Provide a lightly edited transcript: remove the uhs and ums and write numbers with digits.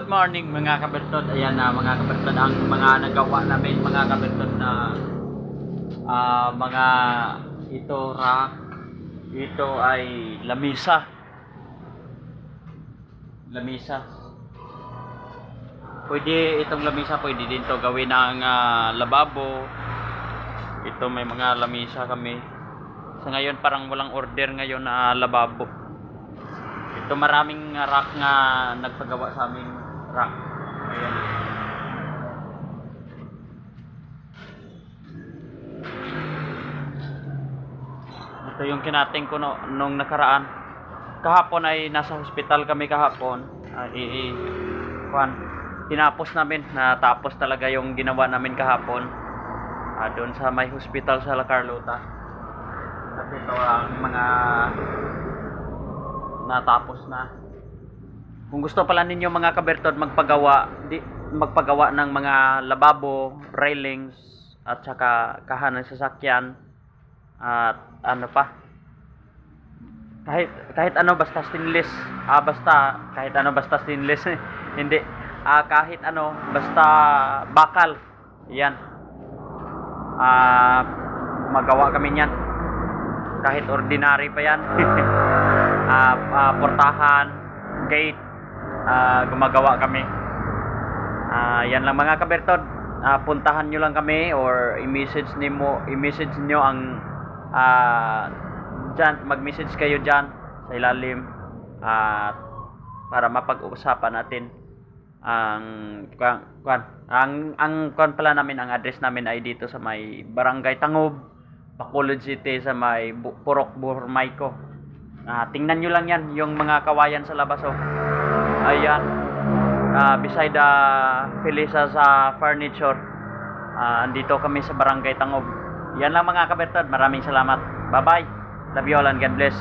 Good morning mga kabertod. Ayan na mga kabertod ang mga nagawa namin mga kabertod na mga ito rack. Ito ay lamisa. Lamisa. Pwede itong lamisa pwede din to gawin ng lababo. Ito may mga lamisa kami. Sa ngayon parang walang order ngayon na lababo. Ito maraming rack nga nagpagawa sa aming rack. Ayan. Ito yung kinating ko nung nakaraan. Kahapon ay nasa hospital kami kahapon. Tinapos namin. Natapos talaga yung ginawa namin kahapon. Doon sa may hospital sa La Carlota. At ito ang mga natapos na. Kung gusto pala ninyo mga kabertod magpagawa ng mga lababo, railings at saka kahan ng sasakyan at ano pa, kahit ano basta stainless, basta stainless hindi kahit ano basta bakal yan, magawa kami niyan kahit ordinary pa yan. Portahan, gate, gumagawa kami. Yan lang mga kabertod. Puntahan nyo lang kami or i-message nyo ang dyan, mag-message kayo dyan sa ilalim para mapag-uusapan natin ang pala namin, ang address namin ay dito sa may Barangay Tangob, Bacolod City, sa may Purok Burmayco. Tingnan nyo lang yan, yung mga kawayan sa labas, oh. Ayan, beside Felisa sa furniture. Andito kami sa Barangay Tangob. Yan lang mga kabertod, maraming salamat. Bye bye, love you all and God bless.